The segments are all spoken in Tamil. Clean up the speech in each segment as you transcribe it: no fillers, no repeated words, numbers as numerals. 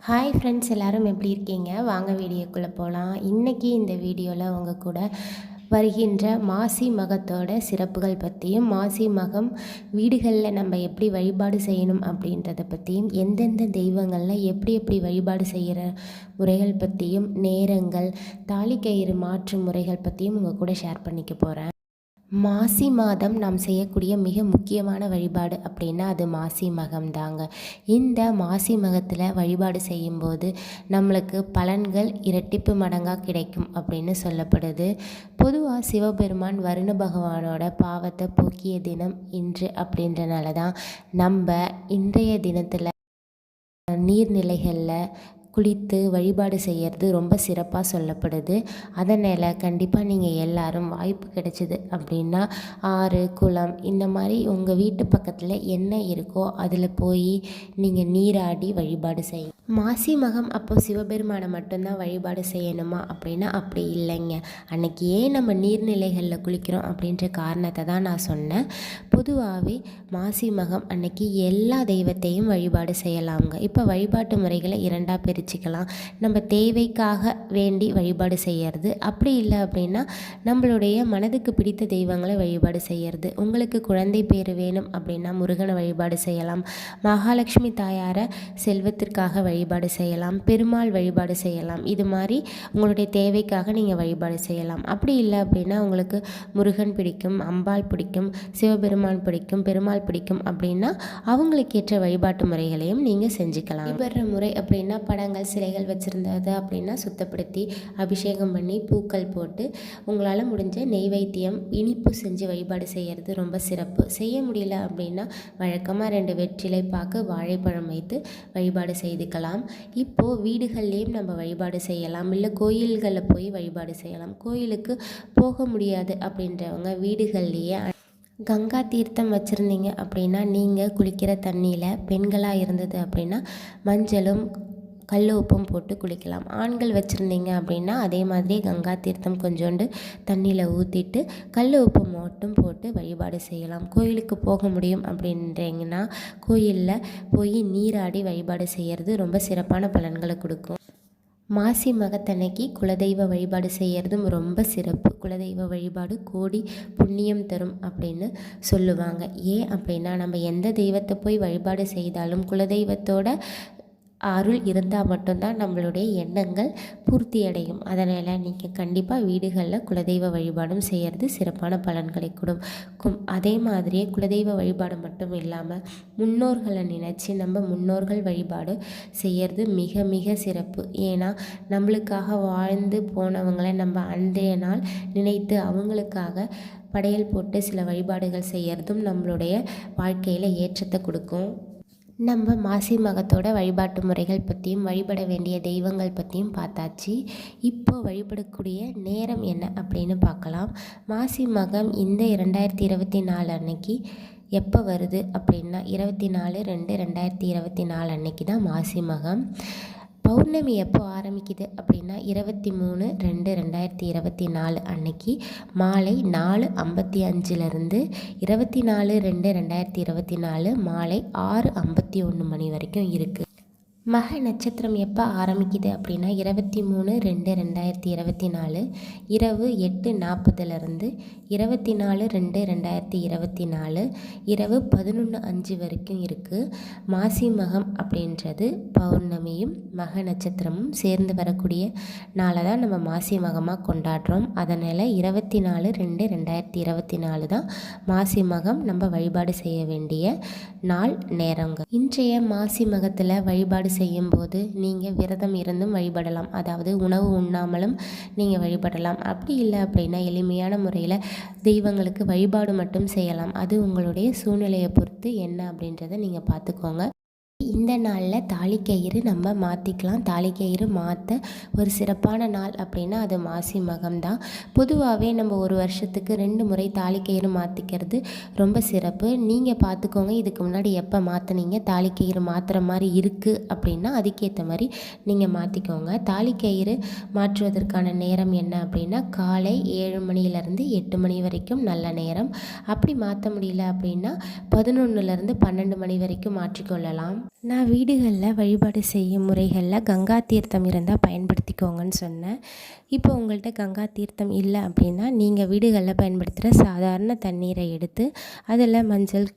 ஹாய் ஃப்ரெண்ட்ஸ், எல்லோரும் எப்படி இருக்கீங்க? வாங்க வீடியோக்குள்ளே போகலாம். இன்றைக்கி இந்த வீடியோவில் உங்கள் கூட வருகின்ற மாசி மகத்தோட சிறப்புகள் பற்றியும், மாசி மகம் வீடுகளில் நம்ம எப்படி வழிபாடு செய்யணும் அப்படின்றத பற்றியும், எந்தெந்த தெய்வங்களில் எப்படி எப்படி வழிபாடு செய்கிற முறைகள் பற்றியும், நேரங்கள், தாலிக்கயிறு மாற்றும் முறைகள் பற்றியும் உங்கள் கூட ஷேர் பண்ணிக்க போகிறேன். மாசி மாதம் நாம் செய்யக்கூடிய மிக முக்கியமான வழிபாடு அப்படின்னா அது மாசி மகம் தாங்க. இந்த மாசி மகத்தில் வழிபாடு செய்யும்போது நம்மளுக்கு பலன்கள் இரட்டிப்பு மடங்காக கிடைக்கும் அப்படின்னு சொல்லப்படுது. பொதுவாக சிவபெருமான் வருண பகவானோட பாவத்தை போக்கிய தினம் இன்று அப்படின்றனால தான் நம்ம இன்றைய தினத்தில் நீர்நிலைகளில் குளித்து வழிபாடு செய்கிறது ரொம்ப சிறப்பாக சொல்லப்படுது. அதனால் கண்டிப்பாக நீங்கள் எல்லோரும் வாய்ப்பு கிடைச்சிது அப்படின்னா ஆறு, குளம் இந்த மாதிரி உங்கள் வீட்டு பக்கத்தில் என்ன இருக்கோ அதில் போய் நீங்கள் நீராடி வழிபாடு செய்யும். மாசி மகம் அப்போது சிவபெருமானை மட்டும்தான் வழிபாடு செய்யணுமா அப்படின்னா அப்படி இல்லைங்க. அன்றைக்கி ஏன் நம்ம நீர்நிலைகளில் குளிக்கிறோம் அப்படின்ற காரணத்தை தான் நான் சொன்னேன். பொதுவாகவே மாசி மகம் அன்னைக்கு எல்லா தெய்வத்தையும் வழிபாடு செய்யலாங்க. இப்போ வழிபாட்டு முறைகளை இரண்டாக பிரிச்சுக்கலாம். நம்ம தேவைக்காக வேண்டி வழிபாடு செய்கிறது, அப்படி இல்லை அப்படின்னா நம்மளுடைய மனதுக்கு பிடித்த தெய்வங்களை வழிபாடு செய்கிறது. உங்களுக்கு குழந்தை பேர் வேணும் அப்படின்னா முருகனை வழிபாடு செய்யலாம். மகாலட்சுமி தாயாரை செல்வத்திற்காக வழிபாடு செய்யலாம். பெருமாள் வழிபாடு செய்யலாம். இது மாதிரி உங்களுடைய தேவைக்காக நீங்கள் வழிபாடு செய்யலாம். அப்படி இல்லை அப்படின்னா உங்களுக்கு முருகன் பிடிக்கும், அம்பாள் பிடிக்கும், சிவபெருமான் பிடிக்கும், பெருமாள் பிடிக்கும் அப்படின்னா அவங்களுக்கு ஏற்ற வழிபாட்டு முறைகளையும் நீங்கள் செஞ்சுக்கலாம். வழிபடுற முறை அப்படின்னா படங்கள், சிலைகள் வச்சுருந்தது அப்படின்னா சுத்தப்படுத்தி அபிஷேகம் பண்ணி பூக்கள் போட்டு உங்களால் முடிஞ்ச நெய்வேத்தியம், இனிப்பு செஞ்சு வழிபாடு செய்கிறது ரொம்ப சிறப்பு. செய்ய முடியல அப்படின்னா வழக்கமாக 2 வெற்றிலை பாக்கு, வாழைப்பழம் வைத்து வழிபாடு செய்துக்கலாம். இப்போது வீடுகள்லேயும் நம்ம வழிபாடு செய்யலாம், இல்லை கோயில்களில் போய் வழிபாடு செய்யலாம். கோயிலுக்கு போக முடியாது அப்படின்றவங்க வீடுகள்லேயே கங்கா தீர்த்தம் வச்சுருந்தீங்க அப்படின்னா நீங்கள் குளிக்கிற தண்ணியில் பெண்களாக இருந்தது அப்படின்னா மஞ்சளும் கல் உப்பும் போட்டு குளிக்கலாம். ஆண்கள் வச்சுருந்தீங்க அப்படின்னா அதே மாதிரி கங்கா தீர்த்தம் கொஞ்சோண்டு தண்ணியில் ஊற்றிட்டு கல் உப்பு மட்டும் போட்டு வழிபாடு செய்யலாம். கோயிலுக்கு போக முடியும் அப்படின்றீங்கன்னா கோயிலில் போய் நீராடி வழிபாடு செய்கிறது ரொம்ப சிறப்பான பலன்களை கொடுக்கும். மாசி மகத்தன்னைக்கு குலதெய்வ வழிபாடு செய்கிறதும் ரொம்ப சிறப்பு. குலதெய்வ வழிபாடு கோடி புண்ணியம் தரும் அப்படின்னு சொல்லுவாங்க. ஏன் அப்படின்னா நம்ம எந்த தெய்வத்தை போய் வழிபாடு செய்தாலும் குலதெய்வத்தோட அருள் இருந்தால் மட்டும்தான் நம்மளுடைய எண்ணங்கள் பூர்த்தி அடையும். அதனால் நீங்கள் கண்டிப்பாக வீடுகளில் குலதெய்வ வழிபாடும் செய்கிறது சிறப்பான பலன்களை கொடுக்கும். அதே மாதிரியே குலதெய்வ வழிபாடு மட்டும் இல்லாமல் முன்னோர்களை நினச்சி நம்ம முன்னோர்கள் வழிபாடு செய்கிறது மிக மிக சிறப்பு. ஏன்னா நம்மளுக்காக வாழ்ந்து போனவங்களை நம்ம அன்றைய நாள் நினைத்து அவங்களுக்காக படையல் போட்டு சில வழிபாடுகள் செய்கிறதும் நம்மளுடைய வாழ்க்கையில் ஏற்றத்தை கொடுக்கும். நம்ம மாசி மகத்தோட வழிபாட்டு முறைகள் பற்றியும் வழிபட வேண்டிய தெய்வங்கள் பற்றியும் பார்த்தாச்சு. இப்போ வழிபடக்கூடிய நேரம் என்ன அப்படின்னு பார்க்கலாம். மாசி மகம் இந்த 2024 அன்னைக்கு எப்போ வருது அப்படின்னா 24/2/2024 அன்னைக்கு தான் மாசி மகம். பௌர்ணமி எப்போ ஆரம்பிக்குது அப்படின்னா 23/2/2024 அன்னைக்கு மாலை 4:55 24/2/2024 மாலை 6:51 மணி வரைக்கும் இருக்குது. மக நட்சத்திரம் எப்போ ஆரம்பிக்குது அப்படின்னா 23/2/2024 இரவு 8:40 24/2/2024 இரவு 11:05 வரைக்கும் இருக்குது. மாசி மகம் அப்படின்றது பௌர்ணமியும் மக நட்சத்திரமும் சேர்ந்து வரக்கூடிய நாளை தான் நம்ம மாசி மகமாக கொண்டாடுறோம். அதனால் 24/2/2024 தான் மாசி மகம் நம்ம வழிபாடு செய்ய வேண்டிய நாள் நேரங்க. இன்றைய மாசி மகத்தில் வழிபாடு செய்யும்போது நீங்கள் விரதம் இருந்தும் வழிபடலாம். அதாவது உணவு உண்ணாமலும் நீங்கள் வழிபடலாம். அப்படி இல்லை அப்படின்னா எளிமையான முறையில் தெய்வங்களுக்கு வழிபாடு மட்டும் செய்யலாம். அது உங்களுடைய சூழ்நிலையை பொறுத்து என்ன அப்படின்றத நீங்கள் பார்த்துக்கோங்க. இந்த நாளில் தாலிக்கயிறு நம்ம மாற்றிக்கலாம். தாலிக்கயிறு மாற்ற ஒரு சிறப்பான நாள் அப்படின்னா அது மாசி மகம்தான். பொதுவாகவே நம்ம ஒரு வருஷத்துக்கு 2 முறை தாலிக்கயிறு மாற்றிக்கிறது ரொம்ப சிறப்பு. நீங்கள் பார்த்துக்கோங்க, இதுக்கு முன்னாடி எப்போ மாற்றினீங்க, தாலிக்கயிறு மாற்றுற மாதிரி இருக்குது அப்படின்னா அதுக்கேற்ற மாதிரி நீங்கள் மாற்றிக்கோங்க. தாலிக்கயிறு மாற்றுவதற்கான நேரம் என்ன அப்படின்னா காலை 7 மணிலேருந்து 8 மணி வரைக்கும் நல்ல நேரம். அப்படி மாற்ற முடியல அப்படின்னா 11லேருந்து 12 மணி வரைக்கும் மாற்றிக்கொள்ளலாம். நான் வீடுகளில் வழிபாடு செய்யும் முறைகளில் கங்கா தீர்த்தம் இருந்தால் பயன்படுத்திக்கோங்கன்னு சொன்னேன். இப்போ உங்கள்கிட்ட கங்கா தீர்த்தம் இல்லை அப்படின்னா நீங்கள் வீடுகளில் பயன்படுத்துகிற சாதாரண தண்ணீரை எடுத்து அதில் மஞ்சள்,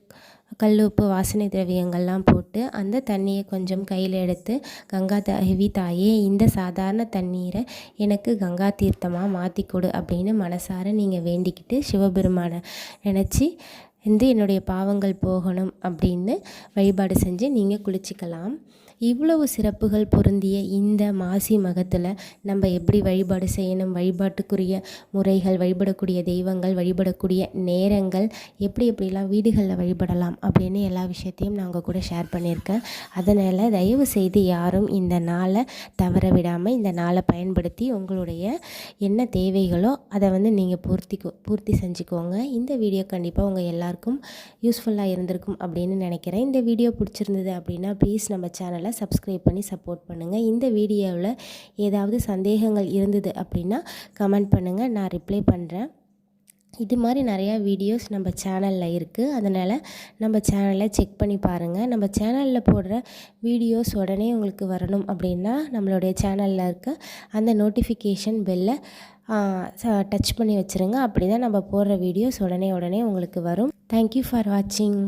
கல் உப்பு, வாசனை திரவியங்கள்லாம் போட்டு அந்த தண்ணியை கொஞ்சம் கையில் எடுத்து கங்கா தேவி தாயே, இந்த சாதாரண தண்ணீரை எனக்கு கங்கா தீர்த்தமாக மாற்றி கொடு அப்படின்னு மனசார நீங்கள் வேண்டிக்கிட்டு சிவபெருமானை நினச்சி என்னுடைய பாவங்கள் போகணும் அப்படின்னு வழிபாடு செஞ்சு நீங்கள் குளிச்சிக்கலாம். இவ்வளவு சிறப்புகள் பொருந்திய இந்த மாசி மகத்தில் நம்ம எப்படி வழிபாடு செய்யணும், வழிபாட்டுக்குரிய முறைகள், வழிபடக்கூடிய தெய்வங்கள், வழிபடக்கூடிய நேரங்கள், எப்படிலாம் வீடுகளில் வழிபடலாம் அப்படின்னு எல்லா விஷயத்தையும் நான் உங்கள் கூட ஷேர் பண்ணியிருக்கேன். அதனால் தயவு செய்து யாரும் இந்த நாளை தவற விடாமல் இந்த நாளை பயன்படுத்தி உங்களுடைய என்ன தேவைகளோ அதை நீங்கள் பூர்த்தி செஞ்சுக்கோங்க. இந்த வீடியோ கண்டிப்பாக உங்கள் எல்லாருக்கும் யூஸ்ஃபுல்லாக இருந்திருக்கும் அப்படின்னு நினைக்கிறேன். இந்த வீடியோ பிடிச்சிருந்தது அப்படின்னா ப்ளீஸ் நம்ம சேனலை சப்ஸ்கிரைப் பண்ணி சப்போர்ட் பண்ணுங்கள். இந்த வீடியோவில் ஏதாவது சந்தேகங்கள் இருந்தது அப்படின்னா கமெண்ட் பண்ணுங்கள், நான் ரிப்ளை பண்ணுறேன். இது மாதிரி நிறையா வீடியோஸ் நம்ம சேனலில் இருக்குது. அதனால் நம்ம சேனலை செக் பண்ணி பாருங்கள். நம்ம சேனலில் போடுற வீடியோஸ் உடனே உங்களுக்கு வரணும் அப்படின்னா நம்மளுடைய சேனலில் இருக்க அந்த நோட்டிஃபிகேஷன் பெல்லை டச் பண்ணி வச்சுருங்க. அப்படி தான் நம்ம போடுற வீடியோஸ் உடனே உங்களுக்கு வரும். தேங்க்யூ ஃபார் வாட்சிங்.